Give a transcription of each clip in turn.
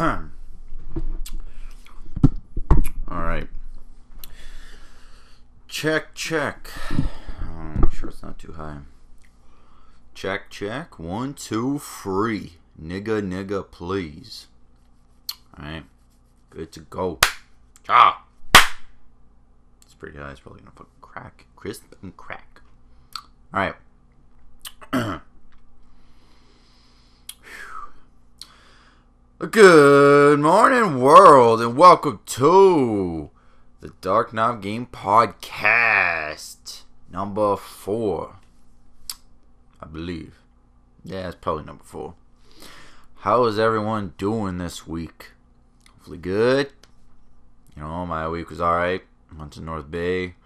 Alright. Check. Make sure it's not too high. Check. 1, 2, 3. Nigga, please. Alright. Good to go. Ah! It's pretty high. It's probably gonna fucking crack. Crisp and crack. Alright. Good morning, world, and welcome to the Dark Knob Game Podcast, number 4, I believe. Yeah, it's probably number 4. How is everyone doing this week? Hopefully good. You know, my week was alright. Went to North Bay.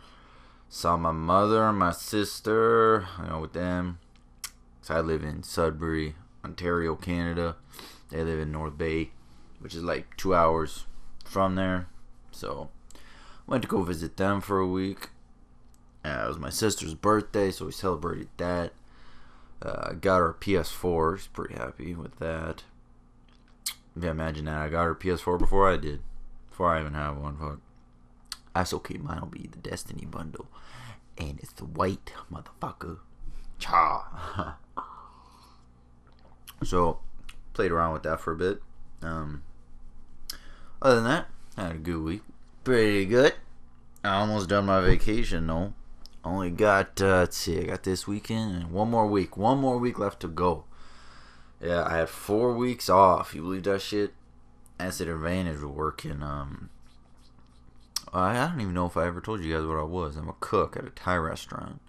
Saw my mother and my sister. With them. So I live in Sudbury, Ontario, Canada. They live in North Bay, which is like 2 hours from there. So, went to go visit them for a week. It was my sister's birthday, so we celebrated that. Got her a PS4. She's pretty happy with that. Yeah, imagine that. I got her a PS4 before I did. Before I even have one. Fuck. That's okay. Mine will be the Destiny bundle. And it's the white motherfucker. Cha. So, played around with that for a bit. Other than that, I had a good week. Pretty good. I almost done my vacation though. Only got, let's see, I got this weekend and one more week. One more week left to go. Yeah, I had 4 weeks off. You believe that shit? That's an advantage of working. I don't even know if I ever told you guys what I was. I'm a cook at a Thai restaurant.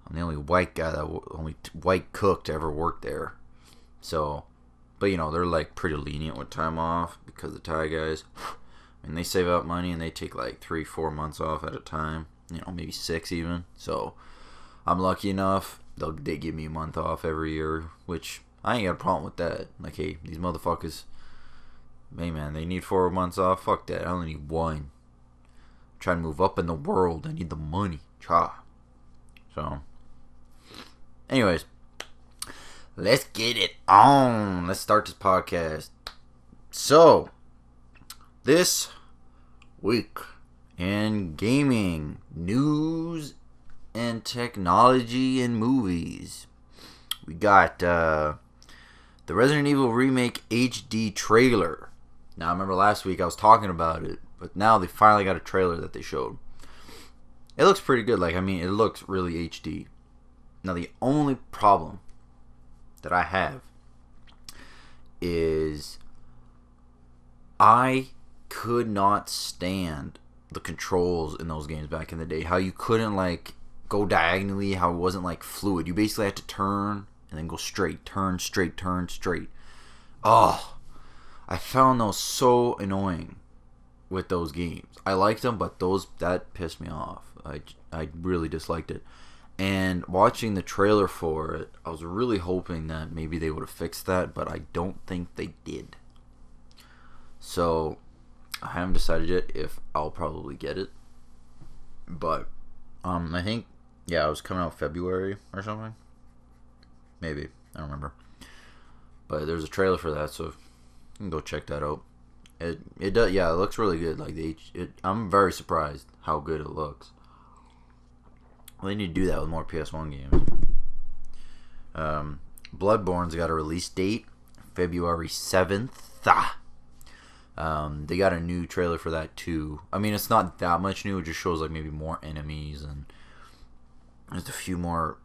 I'm the only white guy only white cook to ever work there. So, but they're like pretty lenient with time off because the Thai guys, I mean, they save up money and they take like 3-4 months off at a time. Maybe 6 even. So, I'm lucky enough. They give me a month off every year, which I ain't got a problem with that. Like, hey, these motherfuckers, hey man, they need 4 months off. Fuck that. I only need 1. I'm trying to move up in the world. I need the money. Cha. So, anyways. Let's get it on. Let's start this podcast. So, this week in gaming, news, and technology and movies, we got the Resident Evil Remake HD trailer. Now, I remember last week I was talking about it, but now they finally got a trailer that they showed. It looks pretty good. It looks really HD. Now, the only problem that I have is I could not stand the controls in those games back in the day. How you couldn't go diagonally, how it wasn't fluid. You basically had to turn and then go straight, turn straight. Oh, I found those so annoying with those games. I liked them, but that pissed me off. I really disliked it. And watching the trailer for it, I was really hoping that maybe they would have fixed that, but I don't think they did. So, I haven't decided yet if I'll probably get it. But, I think, it was coming out February or something. Maybe. I don't remember. But there's a trailer for that, so you can go check that out. It does, it looks really good. I'm very surprised how good it looks. Well, they need to do that with more PS1 games. Bloodborne's got a release date, February 7th. They got a new trailer for that too. I mean, it's not that much new. It just shows maybe more enemies and just a few more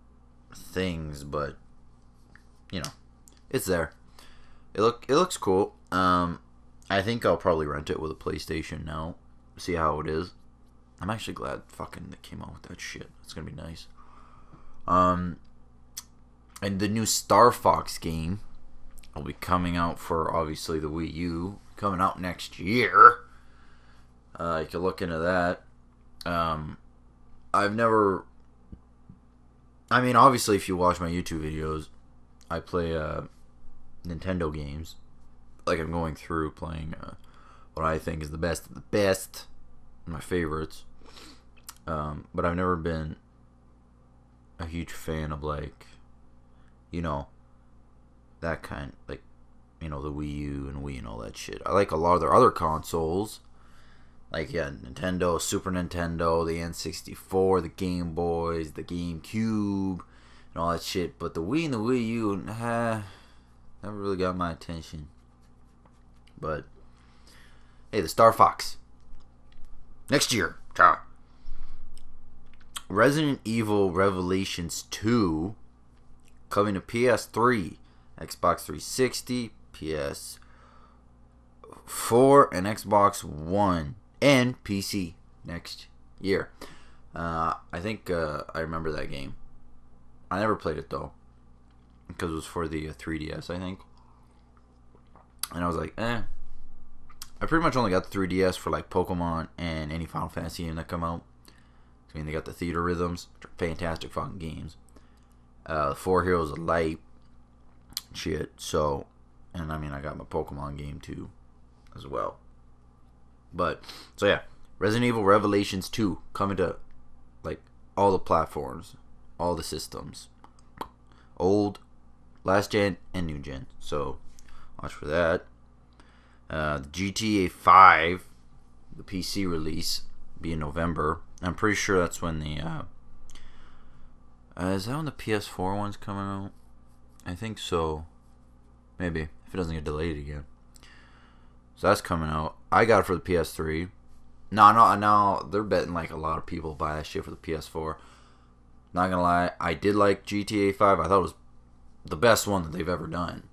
things, but it's there. It looks cool. I think I'll probably rent it with a PlayStation now. See how it is. I'm actually glad fucking they came out with that shit. It's gonna be nice. And the new Star Fox game will be coming out for obviously the Wii U, coming out next year. You can look into that. Obviously if you watch my YouTube videos, I play Nintendo games. I'm going through playing what I think is the best of the best. My favorites, but I've never been a huge fan of that kind, the Wii U and Wii and all that shit. I like a lot of their other consoles. Like, yeah, Nintendo, Super Nintendo, the N64, the Game Boys, the GameCube, and all that shit. But the Wii and the Wii U, never really got my attention. But, hey, the Star Fox. Next year. Resident Evil Revelations 2 coming to PS3, Xbox 360, PS4, and Xbox One, and PC next year. I think I remember that game. I never played it though, because it was for the 3DS, I think. And I was like, I pretty much only got the 3DS for like Pokemon and any Final Fantasy game that come out. I mean, they got the Theater Rhythms, which are fantastic fucking games. The 4 Heroes of Light, shit. So, and I mean, I got my Pokemon game too, as well. But, so yeah, Resident Evil Revelations 2 coming to, like, all the platforms, all the systems. Old, last gen, and new gen. So, watch for that. The GTA 5, the PC release, be in November. I'm pretty sure that's when the, is that when the PS4 one's coming out? I think so. Maybe, if it doesn't get delayed again. So that's coming out. I got it for the PS3. No, they're betting like a lot of people buy that shit for the PS4. Not gonna lie, I did like GTA 5. I thought it was the best one that they've ever done.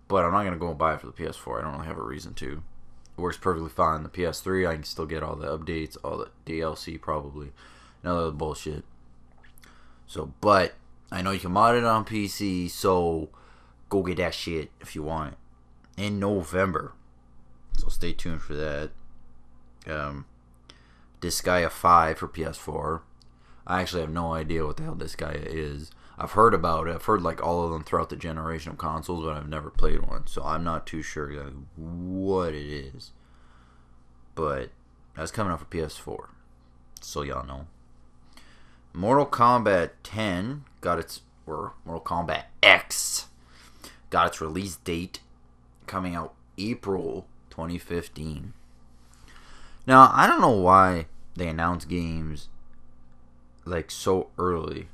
But I'm not gonna go and buy it for the PS4. I don't really have a reason to. It works perfectly fine. The PS3, I can still get all the updates, all the DLC probably, and all the bullshit. So, but I know you can mod it on PC, so go get that shit if you want it in November. So stay tuned for that. Disgaea 5 for PS4. I actually have no idea what the hell Disgaea is. I've heard about it. I've heard like all of them throughout the generation of consoles, but I've never played one, so I'm not too sure exactly what it is. But that's coming out for PS4, so y'all know. Mortal Kombat 10 got its, or Mortal Kombat X got its release date, coming out April 2015. Now, I don't know why they announce games like so early.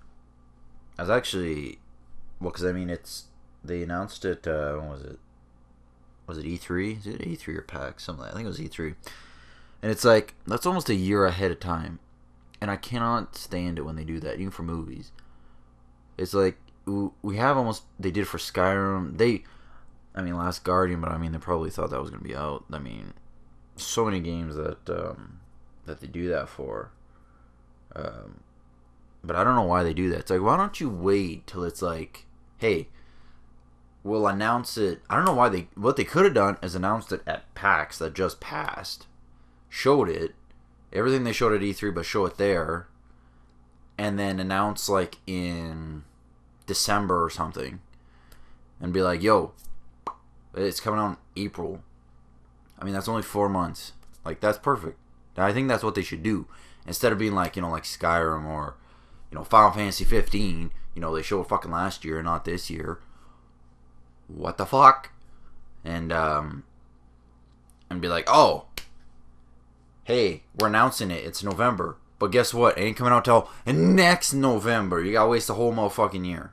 I was actually, well, because I mean, they announced it, when was it? Was it E3? Is it E3 or PAX? Something like that. I think it was E3. And it's like, that's almost a year ahead of time. And I cannot stand it when they do that, even for movies. It's like, we have almost, they did for Skyrim. Last Guardian, but I mean, they probably thought that was going to be out. I mean, so many games that they do that for. But I don't know why they do that. It's like, why don't you wait till it's like, hey, we'll announce it. I don't know why what they could have done is announced it at PAX that just passed. Showed it. Everything they showed at E3, but show it there. And then announce like in December or something. And be like, yo, it's coming out in April. I mean, that's only 4 months. Like, that's perfect. I think that's what they should do. Instead of being like, like Skyrim or, Final Fantasy 15, they showed fucking last year, not this year. What the fuck? And be like, oh, hey, we're announcing it. It's November. But guess what? It ain't coming out till next November. You gotta waste the whole motherfucking year.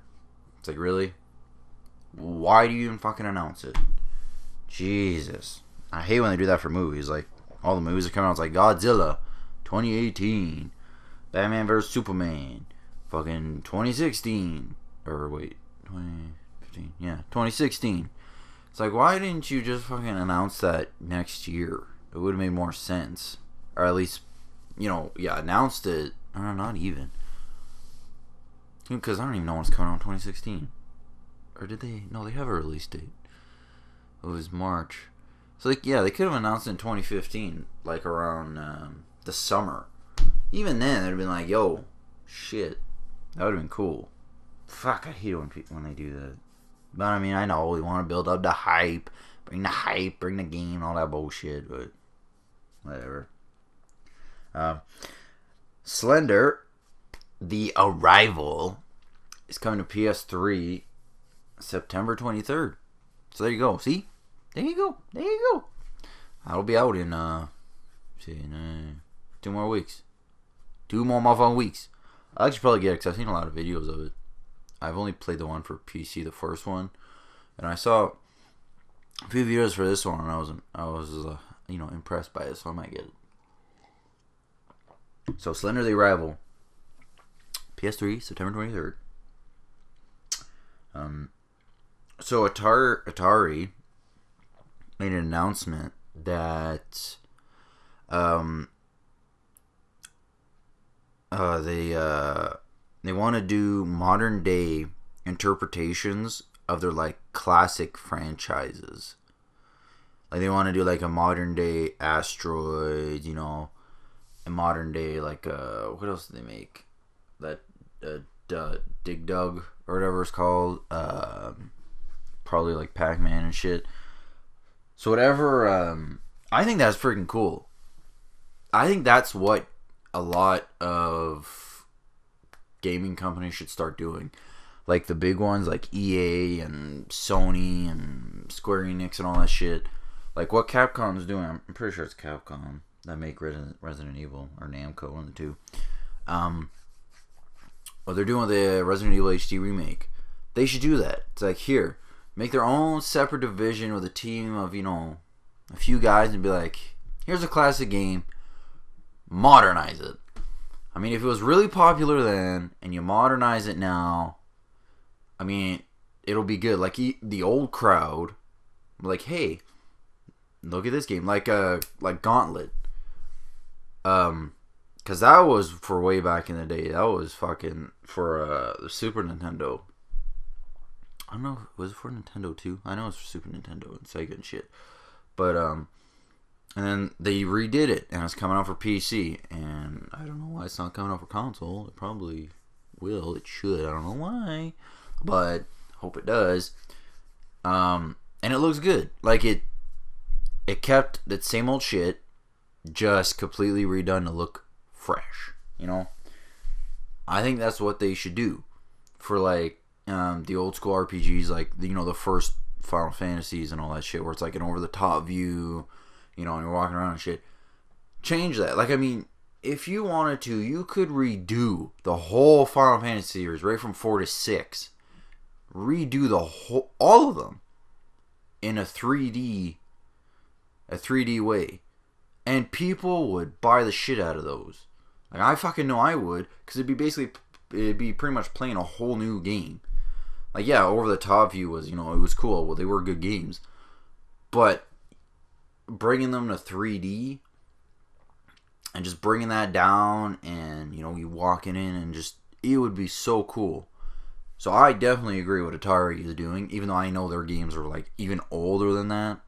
It's like, really? Why do you even fucking announce it? Jesus. I hate when they do that for movies. Like, all the movies that come out, it's like Godzilla 2018, Batman vs. Superman, fucking 2016, or wait, 2015, yeah, 2016. It's like, why didn't you just fucking announce that next year? It would have made more sense. Or at least, announced it, or not even. Because I don't even know when it's coming out in 2016. Or did they? No, they have a release date. It was March. So, they could have announced it in 2015, like around the summer. Even then, they'd have been like, yo, shit, that would have been cool. Fuck, I hate when they do that. But, I mean, I know we want to build up the hype, bring the game, all that bullshit, but whatever. Slender, The Arrival, is coming to PS3 September 23rd. So there you go. See? There you go. There you go. I'll be out in 2 more weeks. 2 more motherfucking weeks. I'll actually probably get it because I've seen a lot of videos of it. I've only played the one for PC, the first one, and I saw a few videos for this one, and I was impressed by it, so I might get it. So Slender the Arrival, PS3, September 23rd. So Atari made an announcement that they want to do modern day interpretations of their like classic franchises. Like they want to do like a modern day Asteroids, a modern day like what else do they make? That Dig Dug or whatever it's called. Probably like Pac-Man and shit. So whatever. I think that's freaking cool. I think that's what a lot of gaming companies should start doing. Like the big ones like EA and Sony and Square Enix and all that shit. Like what Capcom's doing, I'm pretty sure it's Capcom that make Resident Evil, or Namco, one of the two. What they're doing with the Resident Evil HD remake, they should do that. It's like, here, make their own separate division with a team of, a few guys and be like, here's a classic game, modernize it. I mean, if it was really popular then and you modernize it now, I mean, it'll be good. Like the old crowd, like, hey, look at this game, like Gauntlet. Because that was for way back in the day. That was fucking for the Super Nintendo. I don't know, was it for Nintendo too? I know it's for Super Nintendo and Sega and shit. But and then they redid it, and it's coming out for PC. And I don't know why it's not coming out for console. It probably will. It should. I don't know why, but hope it does. And it looks good. Like it kept that same old shit, just completely redone to look fresh. I think that's what they should do for like the old school RPGs, like the first Final Fantasies and all that shit, where it's like an over the top view, and you're walking around and shit. Change that. Like, I mean, if you wanted to, you could redo the whole Final Fantasy series right from 4 to 6. Redo all of them in a 3D way, and people would buy the shit out of those. Like, I fucking know I would, because it'd be pretty much playing a whole new game. Like, yeah, over the top view was, it was cool. Well, they were good games, but bringing them to 3D and just bringing that down, and you walking in and just, it would be so cool. So I definitely agree with what Atari is doing, even though I know their games are like even older than that.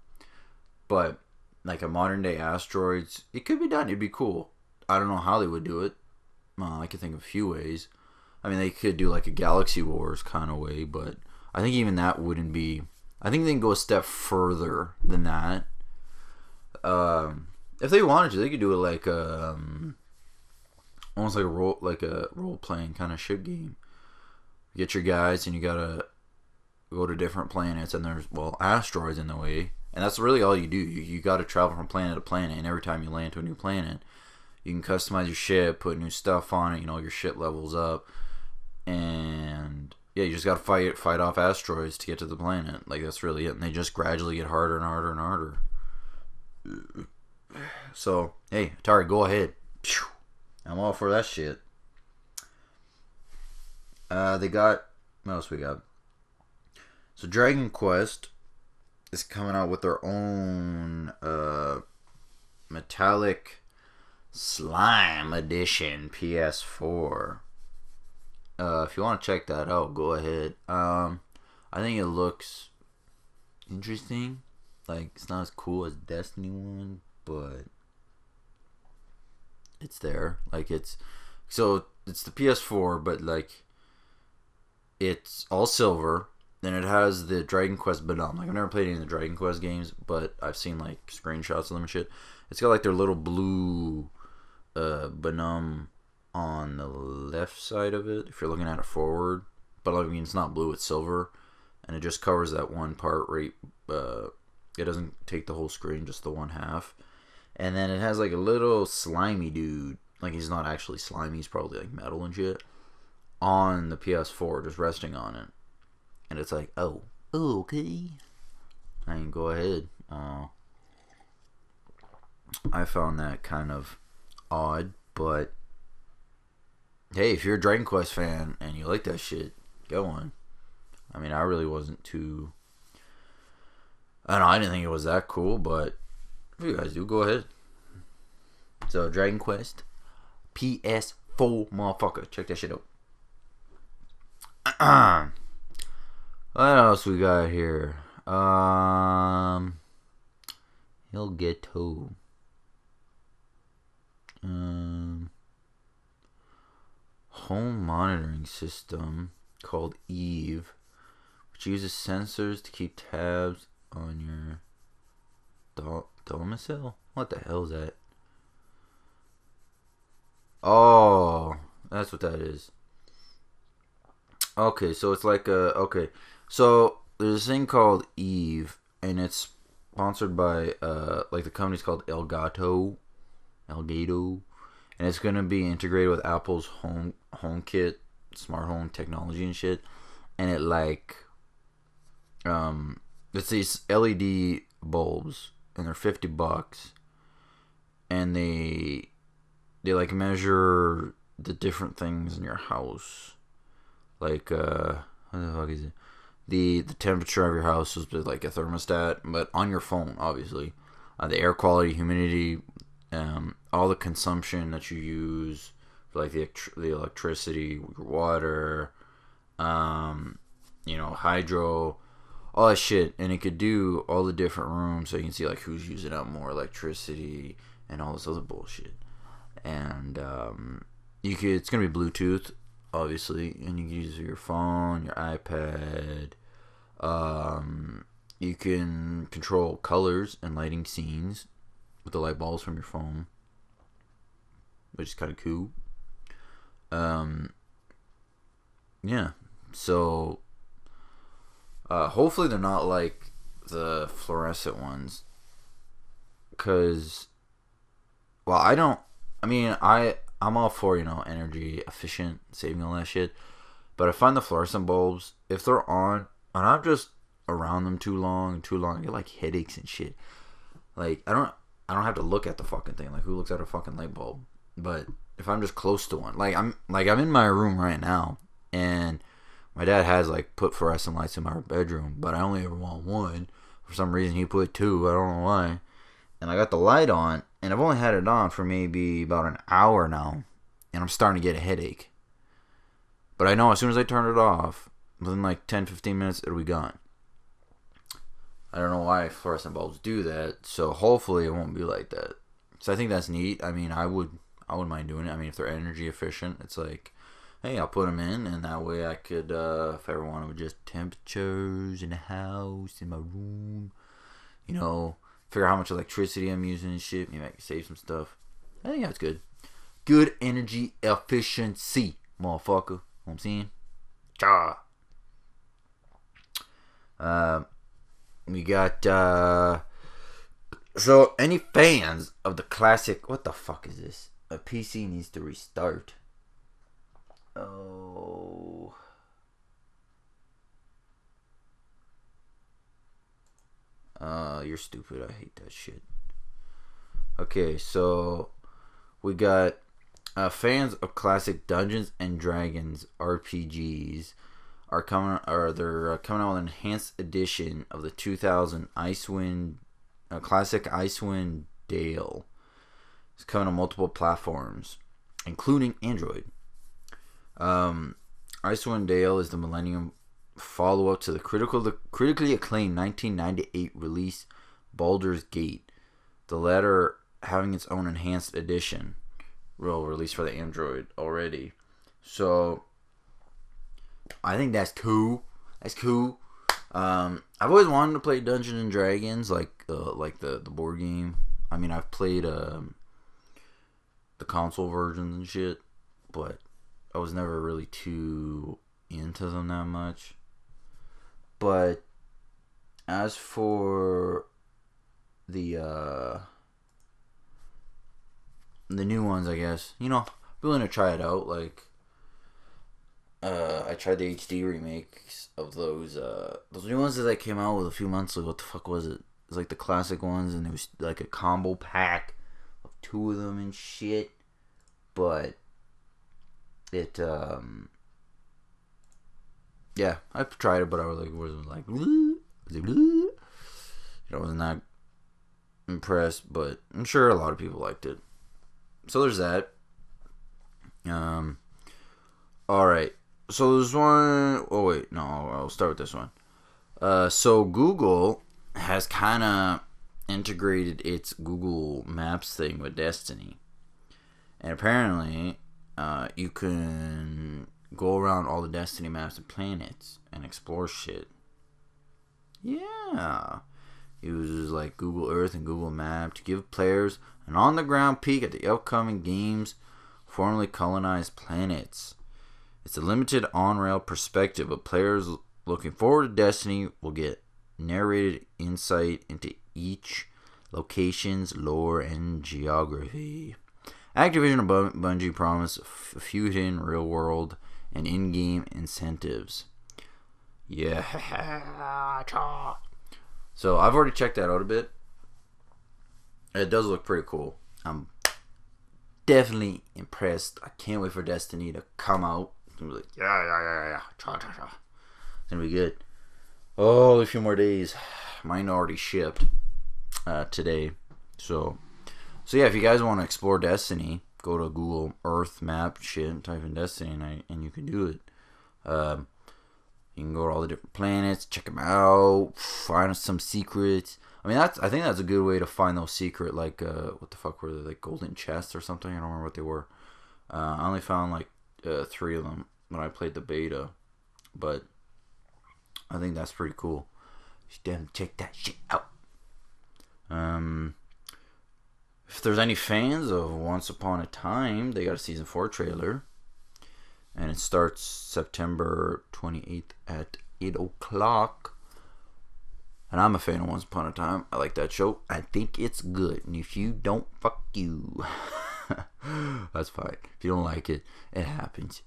But like a modern day Asteroids, it could be done. It'd be cool. I don't know how they would do it. I could think of a few ways. I mean, they could do like a Galaxy Wars kind of way, but I think even that wouldn't be. I think they can go a step further than that. If they wanted to, they could do it like almost like a role playing kind of ship game. You get your guys, and you gotta go to different planets, and there's asteroids in the way, and that's really all you do. You gotta travel from planet to planet, and every time you land to a new planet, you can customize your ship, put new stuff on it. Your ship levels up, and yeah, you just gotta fight off asteroids to get to the planet. Like, that's really it, and they just gradually get harder and harder and harder. So, hey, Atari, go ahead. I'm all for that shit. They got, what else we got? So Dragon Quest is coming out with their own Metallic Slime Edition PS4. If you want to check that out, go ahead. I think it looks interesting. Like, it's not as cool as Destiny 1, but it's there. Like, it's the PS4, but like, it's all silver. Then it has the Dragon Quest Banum. Like, I've never played any of the Dragon Quest games, but I've seen like screenshots of them and shit. It's got like their little blue Banum on the left side of it if you're looking at it forward. But I mean, it's not blue, it's silver, and it just covers that one part right It doesn't take the whole screen, just the one half. And then it has like a little slimy dude. Like he's not actually slimy, he's probably like metal and shit. On the PS4, just resting on it. And it's like, oh, okay. I can go ahead. I found that kind of odd, but hey, if you're a Dragon Quest fan and you like that shit, go on. I mean, I really wasn't too. I don't know, I didn't think it was that cool, but if you guys do, go ahead. So, Dragon Quest PS4, motherfucker. Check that shit out. What else we got here? He'll get to. Home monitoring system called Eve, which uses sensors to keep tabs on your domicile. What the hell is that? Oh, that's what that is. Okay, so it's like a so there's a thing called Eve, and it's sponsored by like the company's called Elgato, and it's gonna be integrated with Apple's HomeKit, smart home technology and shit, and it like it's these LED bulbs, and they're $50, and they like measure the different things in your house, like what the fuck is it? The temperature of your house is like a thermostat, but on your phone, obviously. The air quality, humidity, all the consumption that you use, like the electricity, water, hydro, all that shit, and it could do all the different rooms, so you can see like who's using up more electricity and all this other bullshit. And it's gonna be Bluetooth, obviously, and you can use your phone, your iPad. You can control colors and lighting scenes with the light bulbs from your phone, which is kind of cool. Yeah. So, hopefully they're not like the fluorescent ones, because, well, I'm all for, energy efficient, saving all that shit. But I find the fluorescent bulbs, if they're on, and I'm just around them too long, I get like headaches and shit. Like, I don't have to look at the fucking thing. Like, who looks at a fucking light bulb? But if I'm just close to one, I'm in my room right now, and my dad has like put fluorescent lights in my bedroom, but I only ever want one. For some reason, he put two. I don't know why. And I got the light on, and I've only had it on for maybe about an hour now, and I'm starting to get a headache. But I know as soon as I turn it off, within like 10-15 minutes, it'll be gone. I don't know why fluorescent bulbs do that, so hopefully it won't be like that. So I think that's neat. I mean, I wouldn't mind doing it. I mean, if they're energy efficient, it's like, hey, I'll put them in, and that way I could, if I ever want to adjust temperatures in the house, in my room, figure out how much electricity I'm using and shit. Maybe I can save some stuff. I think that's good. Good energy efficiency, motherfucker. You know what I'm saying? Cha. We got, so any fans of the classic, what the fuck is this? A PC needs to restart. Oh. You're stupid. I hate that shit. Okay, so we got fans of classic Dungeons and Dragons RPGs are coming out with an enhanced edition of the 2000 classic Icewind Dale. It's coming on multiple platforms, including Android. Icewind Dale is the Millennium follow-up to the critically acclaimed 1998 release Baldur's Gate, the latter having its own enhanced edition, released for the Android already. So I think that's cool. I've always wanted to play Dungeons and Dragons, like the board game. I mean, I've played the console versions and shit, but I was never really too into them that much. But as for the new ones, I guess. You know, willing to try it out. Like, I tried the HD remakes of those new ones that came out with a few months ago. What the fuck was it? It was like the classic ones, and it was like a combo pack of 2 of them and shit. But it, yeah, I tried it, but I wasn't like, you know, I wasn't that impressed, but I'm sure a lot of people liked it. So there's that. Alright. So there's one. Oh, wait. No, I'll start with this one. So Google has kind of integrated its Google Maps thing with Destiny. And apparently, you can go around all the Destiny maps and planets and explore shit. Yeah. It uses like Google Earth and Google Map to give players an on-the-ground peek at the upcoming game's formerly colonized planets. It's a limited on-rail perspective, but players looking forward to Destiny will get narrated insight into each location's lore and geography. Activision and Bungie promise a few hidden real-world and in-game incentives. Yeah. So I've already checked that out a bit. It does look pretty cool. I'm definitely impressed. I can't wait for Destiny to come out. It's gonna be like, yeah. It's gonna be good. Oh, a few more days. Mine already shipped today. So yeah, if you guys want to explore Destiny, go to Google Earth map shit, type in Destiny, and you can do it. You can go to all the different planets, check them out, find some secrets. I mean, I think that's a good way to find those secret, like, what the fuck were they, like golden chests or something? I don't remember what they were. I only found like 3 of them when I played the beta, but I think that's pretty cool. You should definitely check that shit out. If there's any fans of Once Upon a Time, they got a Season 4 trailer. And it starts September 28th at 8 o'clock. And I'm a fan of Once Upon a Time. I like that show. I think it's good. And if you don't, fuck you. That's fine. If you don't like it, it happens.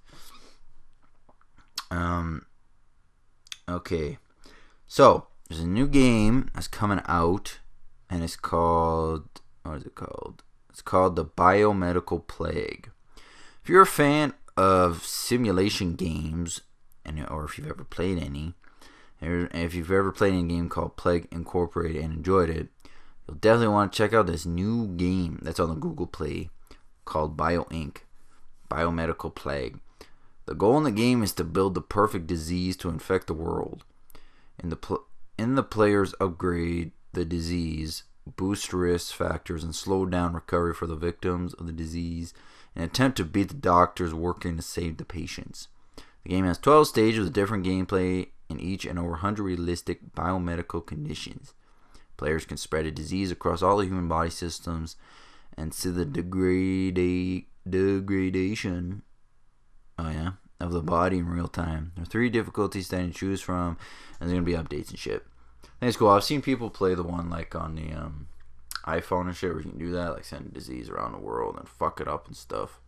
Okay. So, there's a new game that's coming out. And it's called... What is it called? It's called The Biomedical Plague. If you're a fan of simulation games, or if you've ever played any, or if you've ever played a game called Plague Incorporated and enjoyed it, you'll definitely want to check out this new game that's on the Google Play called Biomedical Plague. The goal in the game is to build the perfect disease to infect the world. In the players upgrade the disease, boost risk factors, and slow down recovery for the victims of the disease in an attempt to beat the doctors working to save the patients. The game has 12 stages with different gameplay in each and over 100 realistic biomedical conditions. Players can spread a disease across all the human body systems and see the degradation of the body in real time. There are 3 difficulties that you can choose from, and there's going to be updates and shit. I think it's cool. I've seen people play the one like on the iPhone and shit where you can do that, like send a disease around the world and fuck it up and stuff.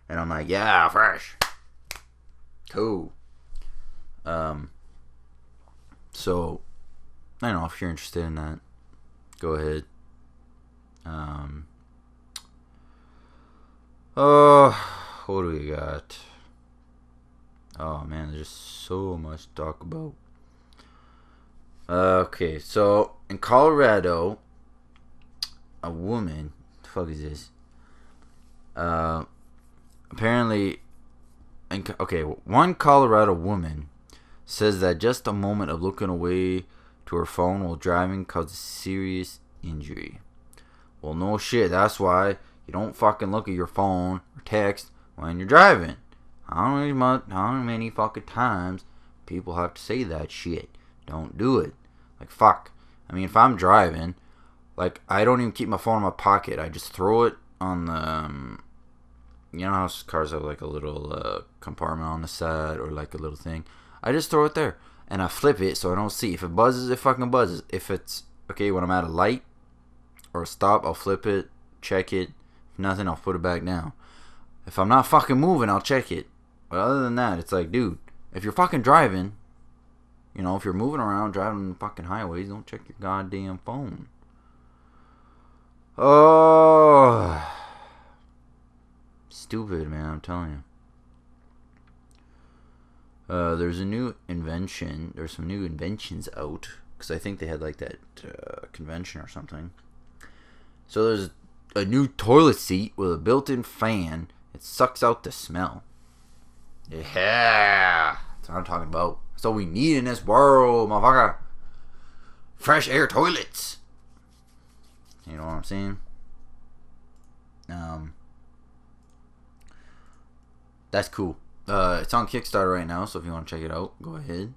And I'm like, yeah, fresh. Cool. So I don't know if you're interested in that. Go ahead. What do we got? Oh man, there's just so much to talk about. Okay, so in Colorado, a woman, what the fuck is this? Apparently, one Colorado woman says that just a moment of looking away to her phone while driving causes serious injury. Well, no shit, that's why you don't fucking look at your phone or text when you're driving. How many fucking times people have to say that shit? Don't do it. Like, fuck. I mean, if I'm driving, like, I don't even keep my phone in my pocket. I just throw it on the, you know how cars have, like, a little compartment on the side or, like, a little thing? I just throw it there. And I flip it so I don't see. If it buzzes, it fucking buzzes. If it's Okay, when I'm at a light or a stop, I'll flip it, check it. If nothing, I'll put it back down. If I'm not fucking moving, I'll check it. But other than that, it's like, dude, if you're fucking driving, you know, if you're moving around, driving fucking highways, don't check your goddamn phone. Oh, stupid, man, I'm telling you. There's a new invention. There's some new inventions out. Because I think they had like that convention or something. So there's a new toilet seat with a built-in fan. It sucks out the smell. Yeah. That's what I'm talking about. That's all we need in this world, motherfucker. Fresh air toilets. You know what I'm saying? That's cool. It's on Kickstarter right now, so if you want to check it out, go ahead.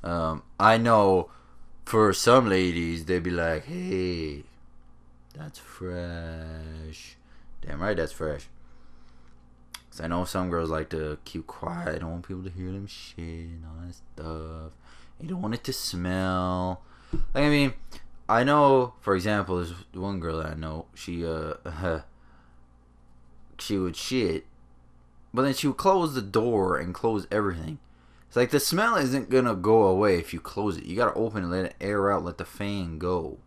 I know for some ladies, they'd be like, hey, that's fresh. Damn right, that's fresh. Because I know some girls like to keep quiet. They don't want people to hear them shit and all that stuff. They don't want it to smell. Like, I mean, I know, for example, there's one girl that I know. She would shit, but then she would close the door and close everything. It's like the smell isn't gonna go away if you close it. You gotta open it, let it air out, let the fan go.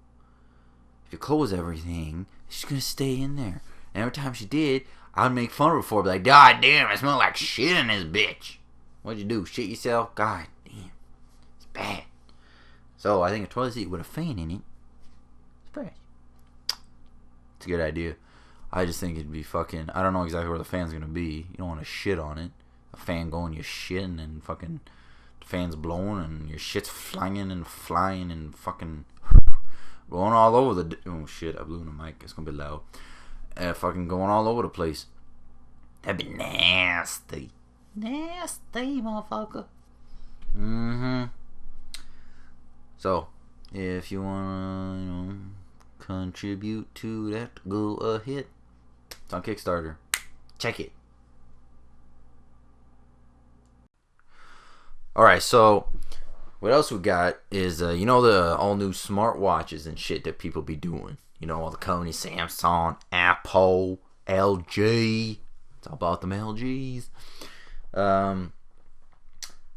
If you close everything, it's just gonna stay in there. And every time she did, I'd make fun of her for it. Be like, God damn, it smells like shit in this bitch. What'd you do? Shit yourself? God damn. It's bad. So I think a toilet seat with a fan in it is fresh. It's a good idea. I just think it'd be fucking... I don't know exactly where the fan's gonna be. You don't want to shit on it. A fan going, you're shitting, and fucking... The fan's blowing, and your shit's flying and flying and fucking... Going all over the... Oh shit, I blew in the mic. It's gonna be loud. Fucking going all over the place. That'd be nasty. Nasty, motherfucker. Mm-hmm. So, if you wanna, you know, contribute to that, go ahead. It's on Kickstarter. Check it. Alright, so what else we got is, you know, the all new smartwatches and shit that people be doing. You know, all the companies, Samsung, Apple, LG. It's all about them LGs.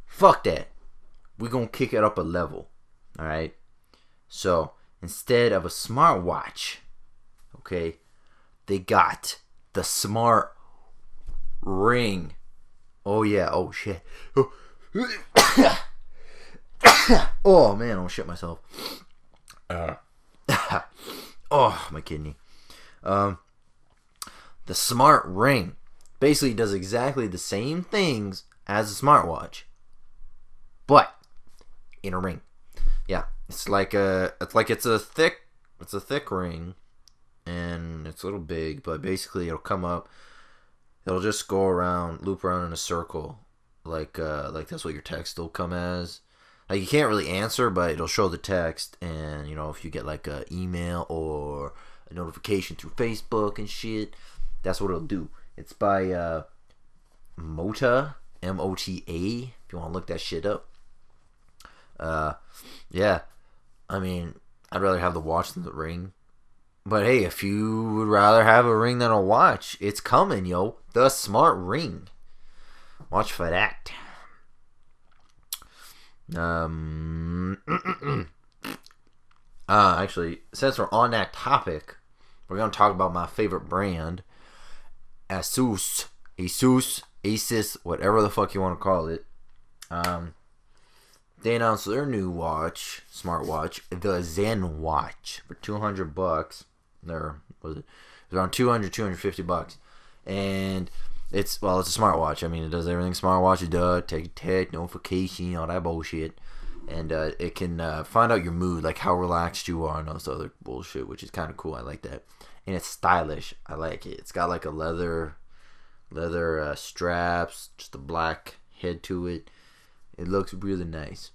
Fuck that. We're gonna kick it up a level. Alright? So, instead of a smartwatch, okay, they got the smart ring. Oh yeah, oh shit. Oh man, I'll shit myself. Oh, my kidney. The smart ring basically does exactly the same things as a smartwatch, but in a ring. Yeah, it's a thick ring, and it's a little big, but basically it'll come up. It'll just go around, loop around in a circle, like that's what your text will come as. Like, you can't really answer, but it'll show the text, and, you know, if you get, like, an email or a notification through Facebook and shit, that's what it'll do. It's by Mota, M-O-T-A, if you want to look that shit up. Yeah, I mean, I'd rather have the watch than the ring. But, hey, if you would rather have a ring than a watch, it's coming, yo. The smart ring. Watch for that. Actually, since we're on that topic, we're gonna talk about my favorite brand, Asus, whatever the fuck you want to call it. They announced their new smartwatch, the Zen Watch, for $200. Was it around $250, and it's a smartwatch. I mean, it does everything smartwatch does. Take text, notification, all that bullshit. And it can find out your mood, like how relaxed you are and all this other bullshit, which is kind of cool. I like that. And it's stylish. I like it. It's got like a leather straps, just a black head to it. It looks really nice.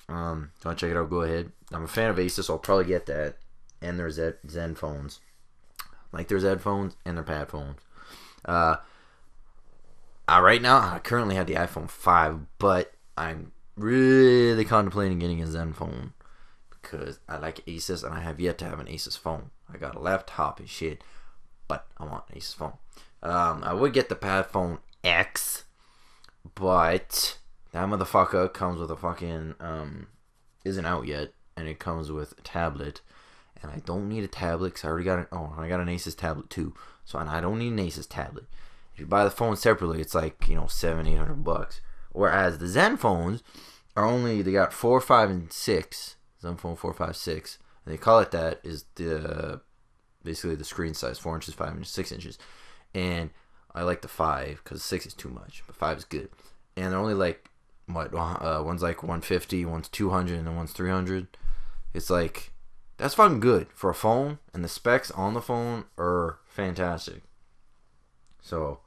If you want to check it out, go ahead. I'm a fan of Asus, so I'll probably get that. And there's Zen phones. Like their Z phones and their Pad phones. Right now, I currently have the iPhone 5, but I'm really contemplating getting a Zen phone because I like Asus, and I have yet to have an Asus phone. I got a laptop and shit, but I want an Asus phone. I would get the Pad Phone X, but that motherfucker comes with a fucking isn't out yet, and it comes with a tablet, and I don't need a tablet because I already got I got an Asus tablet too, so I don't need an Asus tablet. If you buy the phone separately, it's like $700-800, whereas the Zen phones are only, they got 4, 5, and 6. Zen phone 4, 5, 6, and they call it that, is the basically the screen size, 4 inches, 5 inches, 6 inches, and I like the 5 because 6 is too much, but 5 is good. And they're only like one's like 150, one's 200, and then one's 300. It's like, that's fucking good for a phone, and the specs on the phone are fantastic. So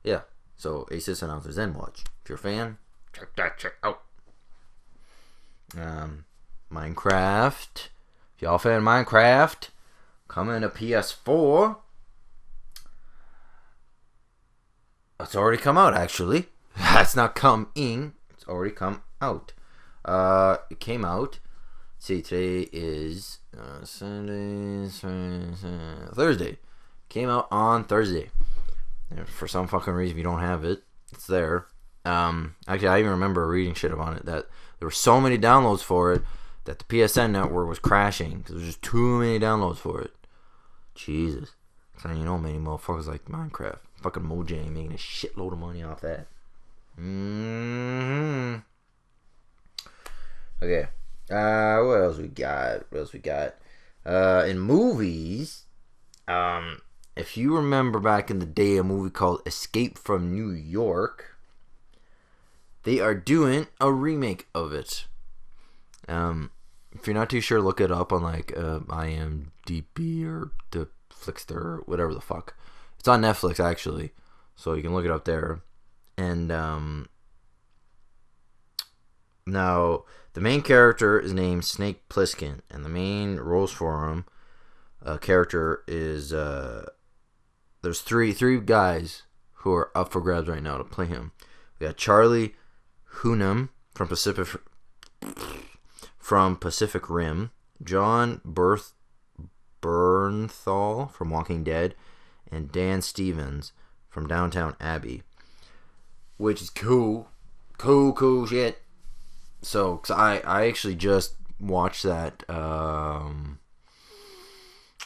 yeah, so Asus announced their Zen Watch. If you're a fan, check out. Minecraft. If y'all fan Minecraft, coming to PS4. It's already come out, actually. That's not come in. It's already come out. It came out. See, today is Thursday. Came out on Thursday. And for some fucking reason, if you don't have it, it's there. Actually, I even remember reading shit about it, that there were so many downloads for it that the PSN network was crashing because there was just too many downloads for it. Jesus. So many motherfuckers like Minecraft. Fucking Mojang making a shitload of money off that. Okay. What else we got? In movies, if you remember back in the day, a movie called Escape from New York, they are doing a remake of it. If you're not too sure, look it up on like IMDb or the Flixster or whatever the fuck. It's on Netflix actually, so you can look it up there. And now the main character is named Snake Plissken, and the main roles for him character is there's three guys who are up for grabs right now to play him. We got Charlie Hunnam from Pacific Rim, John Bernthal from Walking Dead, and Dan Stevens from Downton Abbey, which is cool shit. So, cause I actually just watched that. When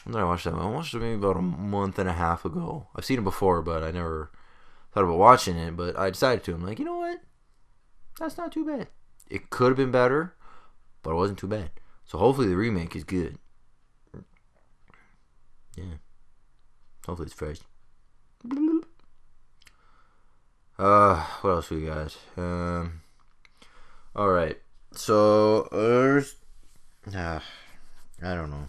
did I watch that? I watched it maybe about a month and a half ago. I've seen it before, but I never thought about watching it. But I decided to. I'm like, you know what? That's not too bad. It could have been better, but it wasn't too bad. So hopefully the remake is good. Yeah. Hopefully it's fresh. What else we got? Alright. So, I don't know.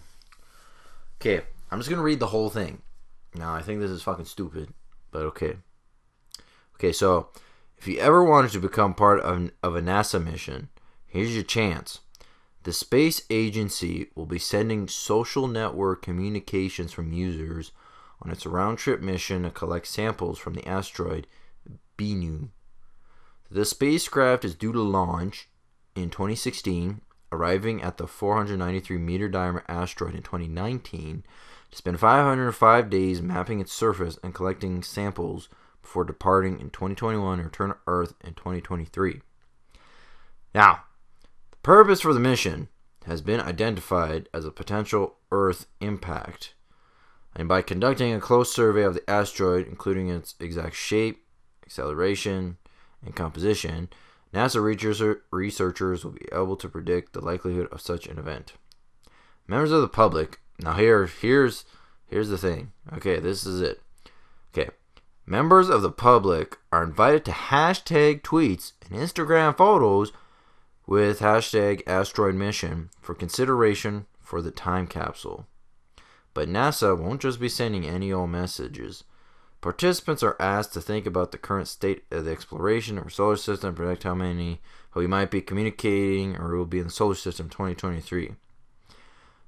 Okay, I'm just gonna read the whole thing. Now, I think this is fucking stupid, but okay. Okay, so, if you ever wanted to become part of a NASA mission, here's your chance. The space agency will be sending social network communications from users on its round-trip mission to collect samples from the asteroid Bennu. The spacecraft is due to launch in 2016, arriving at the 493-meter diameter asteroid in 2019, to spend 505 days mapping its surface and collecting samples before departing in 2021 and return to Earth in 2023. Now, the purpose for the mission has been identified as a potential Earth impact, and by conducting a close survey of the asteroid, including its exact shape, acceleration, and composition, NASA researchers will be able to predict the likelihood of such an event. Members of the public, now here's the thing. Okay, this is it. Okay, members of the public are invited to hashtag tweets and Instagram photos with hashtag asteroid mission for consideration for the time capsule. But NASA won't just be sending any old messages. Participants are asked to think about the current state of the exploration of our solar system and predict how we might be communicating or will be in the solar system 2023.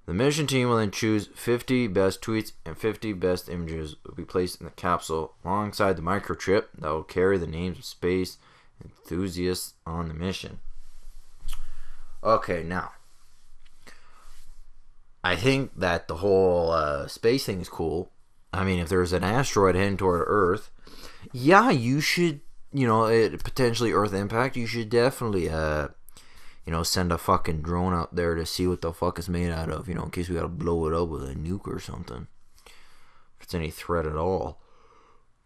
The mission team will then choose 50 best tweets and 50 best images will be placed in the capsule alongside the microchip that will carry the names of space enthusiasts on the mission. Okay, now, I think that the whole space thing is cool. I mean, if there's an asteroid heading toward Earth, yeah, you should, it potentially Earth impact. You should definitely, send a fucking drone out there to see what the fuck it's made out of, in case we gotta blow it up with a nuke or something. If it's any threat at all.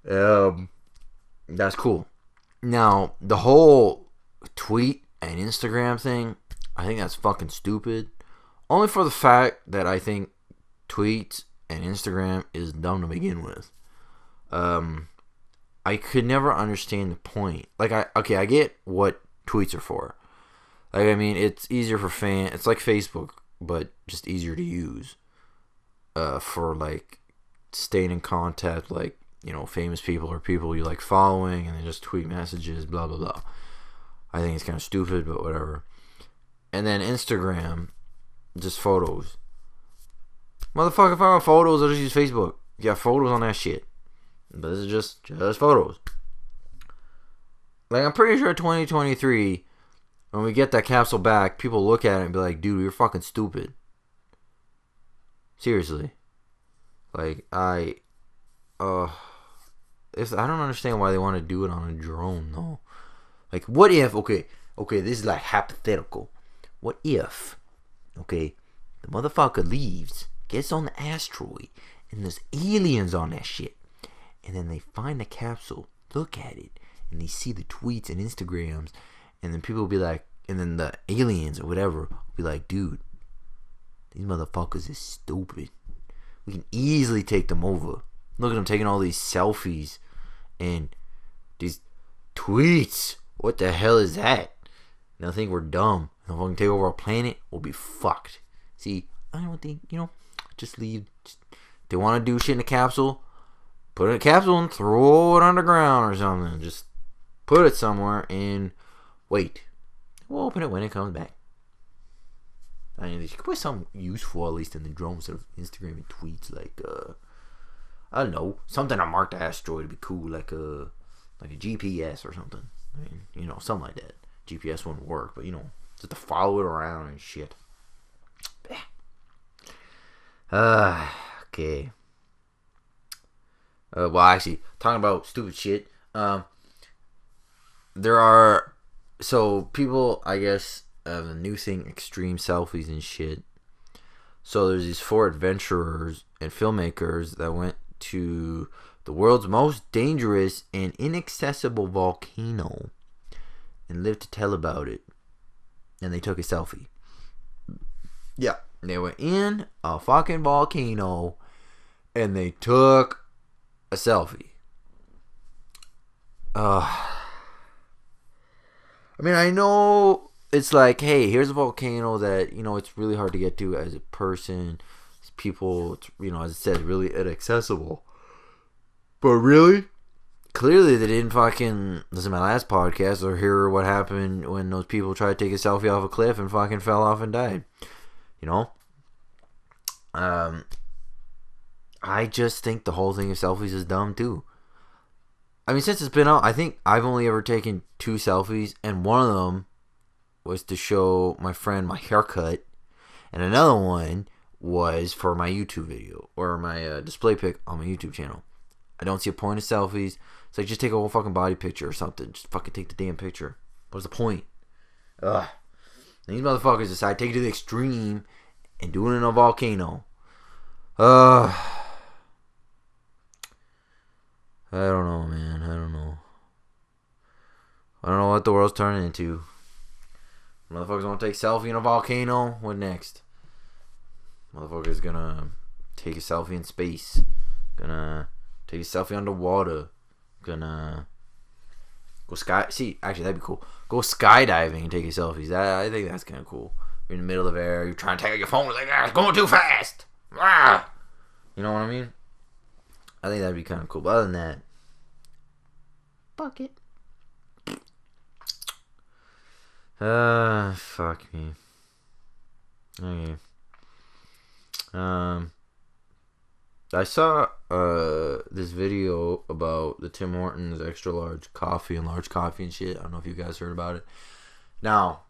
That's cool. Now, the whole tweet and Instagram thing, I think that's fucking stupid. Only for the fact that I think tweets and Instagram is dumb to begin with. I could never understand the point. Like, I get what tweets are for. Like, I mean, it's easier for fans. It's like Facebook, but just easier to use. For, like, staying in contact, like, famous people or people you like following, and then just tweet messages, blah, blah, blah. I think it's kind of stupid, but whatever. And then Instagram, just photos. Motherfucker, if I want photos, I'll just use Facebook. You got photos on that shit. But this is just photos. Like, I'm pretty sure 2023, when we get that capsule back, people look at it and be like, dude, you're fucking stupid. Seriously. Like, I don't understand why they want to do it on a drone, though. Like, what if, okay, this is like hypothetical. What if, the motherfucker leaves, gets on the asteroid, and there's aliens on that shit. And then they find the capsule, look at it, and they see the tweets and Instagrams, and then people will be like, and then the aliens or whatever will be like, dude, these motherfuckers is stupid. We can easily take them over. Look at them taking all these selfies and these tweets. What the hell is that? And I think we're dumb. If we can take over our planet, we'll be fucked. See, I don't think, just leave. They want to do shit in a capsule, put it in a capsule and throw it underground or something. Just put it somewhere and wait. We'll open it when it comes back. I mean, they should put something useful, at least in the drone, instead of Instagram and tweets, like, I don't know, something to mark the asteroid would be cool, like a GPS or something. I mean, something like that. GPS wouldn't work, but, just to follow it around and shit. Okay. Well, actually, talking about stupid shit, there are, so people, I guess, the new thing, extreme selfies and shit. So there's these 4 adventurers and filmmakers that went to the world's most dangerous and inaccessible volcano and lived to tell about it. And they took a selfie. Yeah, they were in a fucking volcano and they took a selfie. I mean, I know it's like, hey, here's a volcano that, it's really hard to get to as a person. People, as I said, really inaccessible. But really? Clearly they didn't fucking listen to my last podcast or hear what happened when those people tried to take a selfie off a cliff and fucking fell off and died. I just think the whole thing of selfies is dumb too. I mean, since it's been out, I think I've only ever taken 2 selfies, and one of them was to show my friend my haircut, and another one was for my YouTube video, or my display pic on my YouTube channel. I don't see a point of selfies. It's like, just take a whole fucking body picture or something. Just fucking take the damn picture. What's the point? Ugh. And these motherfuckers decide to take it to the extreme and do it in a volcano. I don't know, man. I don't know. I don't know what the world's turning into. Motherfuckers want to take a selfie in a volcano. What next? Motherfuckers gonna take a selfie in space. Gonna take a selfie underwater. Gonna go see, actually, that'd be cool. Go skydiving and take your selfies. I think that's kind of cool. You're in the middle of the air. You're trying to take out your phone. It's like, it's going too fast. Ah! You know what I mean? I think that'd be kind of cool. But other than that, fuck it. Fuck me. Okay. I saw this video about the Tim Hortons extra large coffee and large coffee and shit. I don't know if you guys heard about it. Now,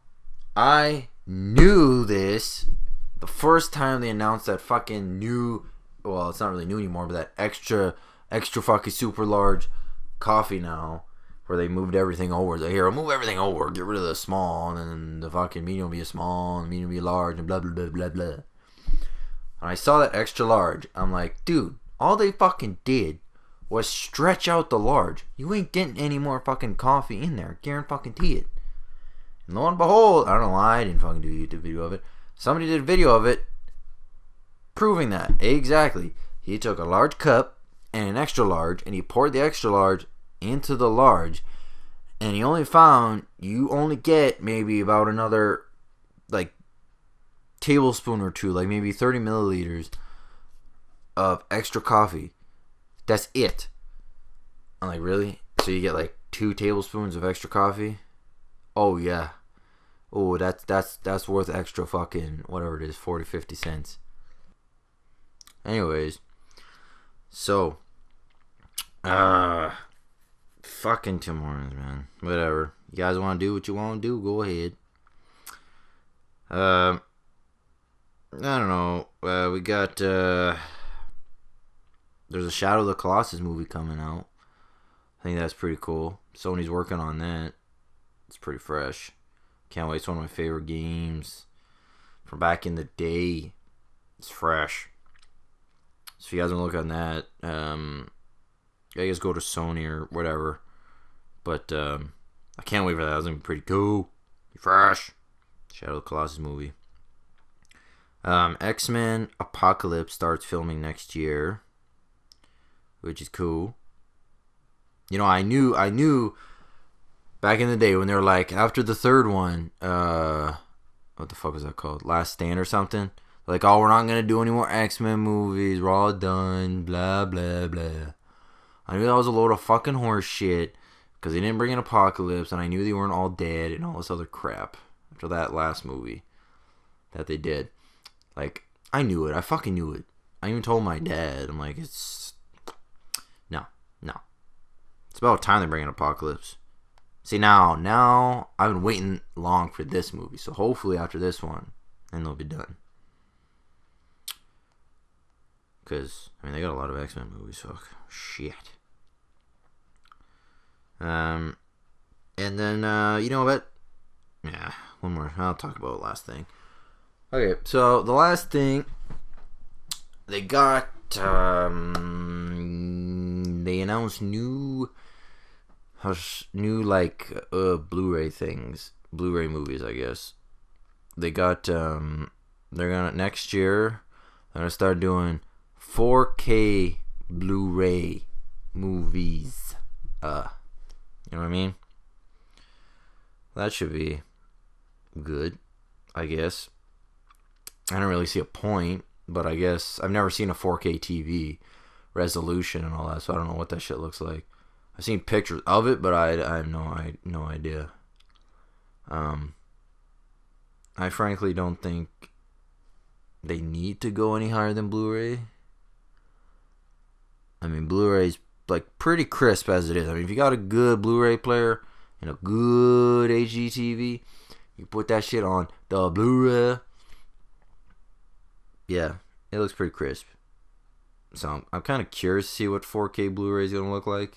I knew this the first time they announced that fucking new, well, it's not really new anymore, but that extra fucking super large coffee now, where they moved everything over. They're here, move everything over, get rid of the small, and then the fucking medium will be a small, and the medium will be large, and blah blah blah blah blah. And I saw that extra large. I'm like, dude, all they fucking did was stretch out the large. You ain't getting any more fucking coffee in there. Guarantee it. And lo and behold, I don't know why I didn't fucking do a YouTube video of it. Somebody did a video of it proving that. Exactly. He took a large cup and an extra large, and he poured the extra large into the large, and he only found you only get maybe about another like tablespoon or two, like maybe 30 milliliters of extra coffee. That's it. I'm like, really? So you get like 2 tablespoons of extra coffee? Oh yeah. Oh, that's worth extra fucking whatever it is, 40, 50 cents. Anyways, so fucking Tim Hortons, man. Whatever. You guys want to do what you want to do, go ahead. I don't know. We got there's a Shadow of the Colossus movie coming out. I think that's pretty cool. Sony's working on that. It's pretty fresh. Can't wait. It's one of my favorite games from back in the day. It's fresh. So if you guys want to look on that, I guess go to Sony or whatever. But I can't wait for that. It's gonna be pretty cool. Fresh. Shadow of the Colossus movie. X-Men Apocalypse starts filming next year, which is cool. You know, I knew back in the day when they were like, after the third one, what the fuck was that called? Last Stand or something? Like, oh, we're not gonna do any more X-Men movies. We're all done. Blah blah blah. I knew that was a load of fucking horse shit because they didn't bring in Apocalypse, and I knew they weren't all dead and all this other crap after that last movie that they did. Like, I knew it. I fucking knew it. I even told my dad. I'm like, it's no. It's about time they bring in Apocalypse. See, now I've been waiting long for this movie, so hopefully after this one, then they'll be done. Because, I mean, they got a lot of X-Men movies, so shit. And then, you know what? Yeah, one more. I'll talk about the last thing. Okay, so the last thing, they got, they announced new like, Blu-ray things. Blu-ray movies, I guess. They got, they're gonna, next year, they're gonna start doing 4K Blu-ray movies. You know what I mean? That should be good, I guess. I don't really see a point, but I guess I've never seen a 4K TV resolution and all that, so I don't know what that shit looks like. I've seen pictures of it, but I have no idea. I frankly don't think they need to go any higher than Blu-ray. I mean, Blu-ray's like pretty crisp as it is. I mean, if you got a good Blu-ray player and a good HD TV, you put that shit on the Blu-ray. Yeah, it looks pretty crisp. So I'm kind of curious to see what 4K Blu-ray is gonna look like.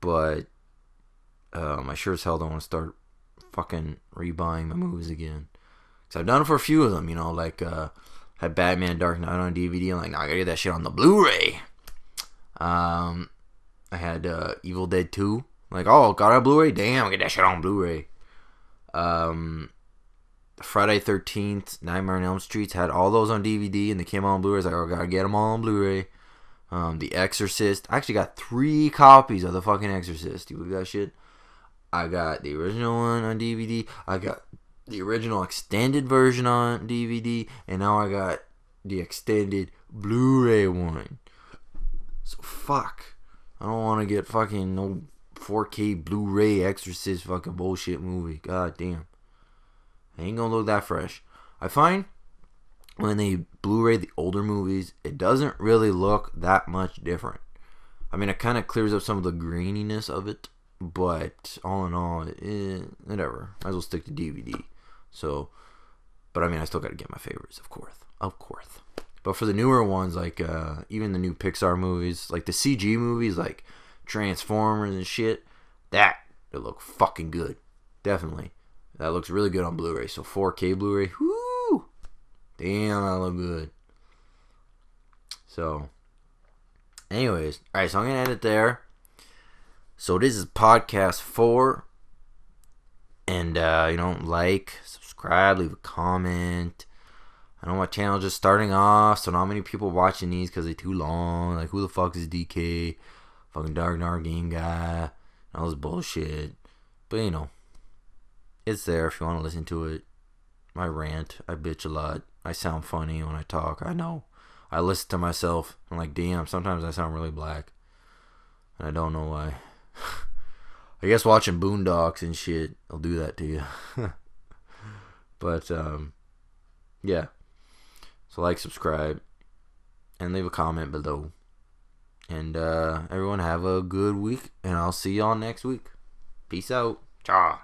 But I sure as hell don't want to start fucking rebuying my movies again. Cause I've done it for a few of them, you know, like had Batman Dark Knight on DVD. I'm like, nah, I gotta get that shit on the Blu-ray. I had Evil Dead 2. Like, oh, got a Blu-ray? Damn, get that shit on Blu-ray. Friday 13th, Nightmare on Elm Street had all those on DVD, and they came out on Blu-ray. I was like, oh, gotta get them all on Blu-ray. The Exorcist. I actually got 3 copies of the fucking Exorcist. You believe that shit? I got the original one on DVD. I got the original extended version on DVD. And now I got the extended Blu-ray one. So, fuck. I don't want to get fucking no 4K Blu-ray Exorcist fucking bullshit movie. God damn. I ain't gonna look that fresh. I find when they Blu-ray the older movies, it doesn't really look that much different. I mean, it kind of clears up some of the graininess of it, but all in all, whatever. Might as well stick to DVD. So, But I mean, I still got to get my favorites, of course. But for the newer ones, like even the new Pixar movies, like the CG movies, like Transformers and shit, they look fucking good. Definitely. That looks really good on Blu-ray. So 4K Blu-ray, whoo! Damn, that look good. So, anyways, alright, so I'm going to end it there. So this is podcast 4. And, like, subscribe, leave a comment. I know my channel's just starting off, so not many people watching these because they're too long. Like, who the fuck is DK? Fucking Dark Game guy. All this bullshit. But, it's there if you want to listen to it. I rant. I bitch a lot. I sound funny when I talk. I know. I listen to myself. I'm like, damn, sometimes I sound really black. And I don't know why. I guess watching Boondocks and shit will do that to you. But, yeah. So like, subscribe, and leave a comment below. And everyone have a good week, and I'll see y'all next week. Peace out. Ciao.